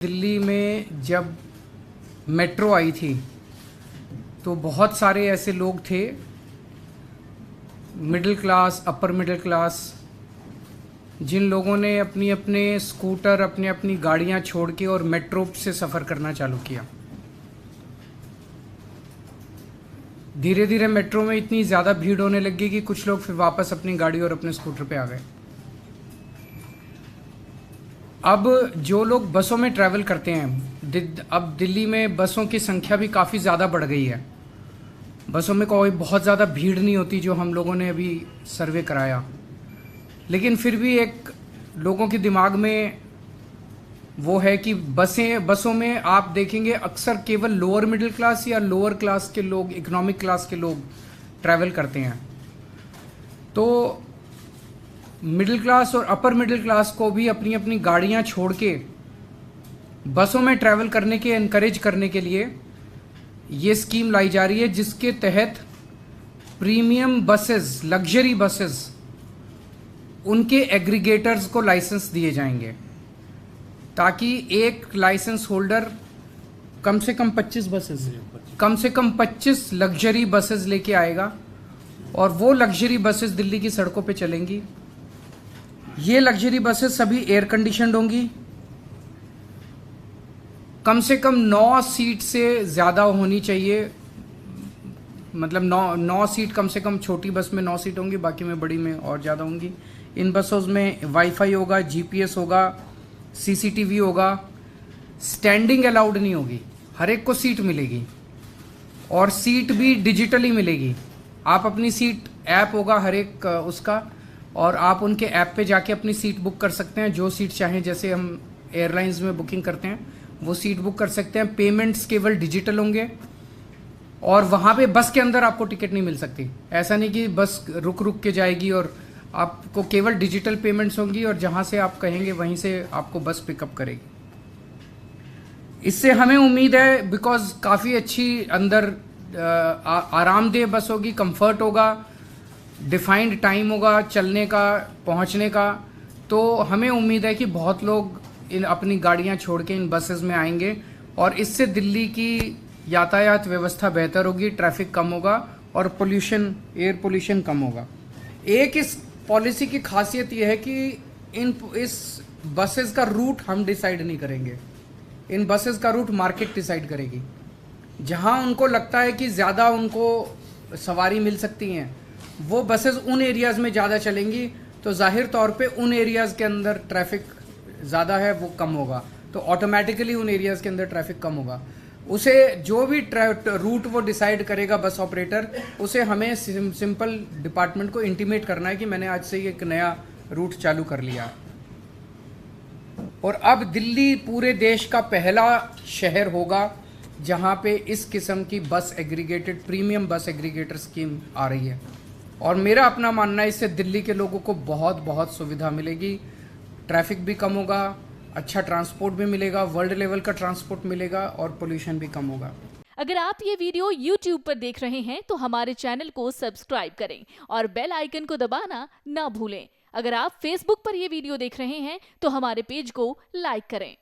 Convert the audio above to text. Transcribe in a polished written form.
दिल्ली में जब मेट्रो आई थी तो बहुत सारे ऐसे लोग थे, middle class, upper middle class, जिन लोगों ने अपनी अपने स्कूटर, अपनी अपनी गाड़ियां छोड़ के और मेट्रो से सफ़र करना चालू किया। धीरे धीरे मेट्रो में इतनी ज़्यादा भीड़ होने लगी कि कुछ लोग फिर वापस अपनी गाड़ी और अपने स्कूटर पे आ गए। अब जो लोग बसों में ट्रैवल करते हैं, अब दिल्ली में बसों की संख्या भी काफ़ी ज़्यादा बढ़ गई है। बसों में कोई बहुत ज़्यादा भीड़ नहीं होती जो हम लोगों ने अभी सर्वे कराया, लेकिन फिर भी एक लोगों के दिमाग में वो है कि बसों में आप देखेंगे अक्सर केवल लोअर मिडिल क्लास या लोअर क्लास के लोग, इकोनॉमिक क्लास के लोग ट्रैवल करते हैं। तो मिडिल क्लास और अपर मिडिल क्लास को भी अपनी अपनी गाड़ियां छोड़ के बसों में ट्रैवल करने के एनकरेज करने के लिए ये स्कीम लाई जा रही है, जिसके तहत प्रीमियम बसेस, लग्जरी बसेस, उनके एग्रीगेटर्स को लाइसेंस दिए जाएंगे, ताकि एक लाइसेंस होल्डर कम से कम 25 लग्जरी बसेस लेके आएगा और वो लग्जरी बसेस दिल्ली की सड़कों पे चलेंगी। ये लग्जरी बसेस सभी एयर कंडीशनड होंगी, कम से कम 9 सीट से ज़्यादा होनी चाहिए, मतलब 9 सीट कम से कम। छोटी बस में 9 सीट होंगी, बाकी में बड़ी में और ज़्यादा होंगी। इन बसों में वाईफाई होगा, जीपीएस होगा, सीसीटीवी होगा। स्टैंडिंग अलाउड नहीं होगी, हर एक को सीट मिलेगी और सीट भी डिजिटली मिलेगी। आप अपनी सीट, ऐप होगा हर एक उसका, और आप उनके ऐप पे जाके अपनी सीट बुक कर सकते हैं, जो सीट चाहें। जैसे हम एयरलाइंस में बुकिंग करते हैं वो सीट बुक कर सकते हैं। पेमेंट्स केवल डिजिटल होंगे और वहाँ पे बस के अंदर आपको टिकट नहीं मिल सकती। ऐसा नहीं कि बस रुक रुक के जाएगी, और आपको केवल डिजिटल पेमेंट्स होंगी और जहाँ से आप कहेंगे वहीं से आपको बस पिकअप करेगी। इससे हमें उम्मीद है, बिकॉज काफ़ी अच्छी अंदर आरामदेह बस होगी, कंफर्ट होगा, डिफाइंड टाइम होगा चलने का, पहुंचने का। तो हमें उम्मीद है कि बहुत लोग इन अपनी गाड़ियां छोड़ के इन बसेस में आएंगे और इससे दिल्ली की यातायात व्यवस्था बेहतर होगी, ट्रैफिक कम होगा और पोल्यूशन, एयर पोल्यूशन कम होगा। एक इस पॉलिसी की खासियत यह है कि इस बसेस का रूट हम डिसाइड नहीं करेंगे, इन बसेस का रूट मार्केट डिसाइड करेगी। जहां उनको लगता है कि ज़्यादा उनको सवारी मिल सकती हैं, वो बसेस उन एरियाज़ में ज़्यादा चलेंगी, तो जाहिर तौर पे उन एरियाज़ के अंदर ट्रैफिक ज़्यादा है वो कम होगा, तो ऑटोमेटिकली उन एरियाज़ के अंदर ट्रैफिक कम होगा। उसे जो भी रूट वो डिसाइड करेगा बस ऑपरेटर, उसे हमें सिंपल डिपार्टमेंट को इंटीमेट करना है कि मैंने आज से एक नया रूट चालू कर लिया। और अब दिल्ली पूरे देश का पहला शहर होगा जहां पे इस किस्म की बस एग्रीगेटेड, प्रीमियम बस एग्रीगेटर स्कीम आ रही है। और मेरा अपना मानना है इससे दिल्ली के लोगों को बहुत बहुत सुविधा मिलेगी, ट्रैफिक भी कम होगा, अच्छा ट्रांसपोर्ट भी मिलेगा, वर्ल्ड लेवल का ट्रांसपोर्ट मिलेगा और पोल्यूशन भी कम होगा। अगर आप ये वीडियो YouTube पर देख रहे हैं तो हमारे चैनल को सब्सक्राइब करें और बेल आइकन को दबाना ना भूलें। अगर आप Facebook पर ये वीडियो देख रहे हैं तो हमारे पेज को लाइक करें।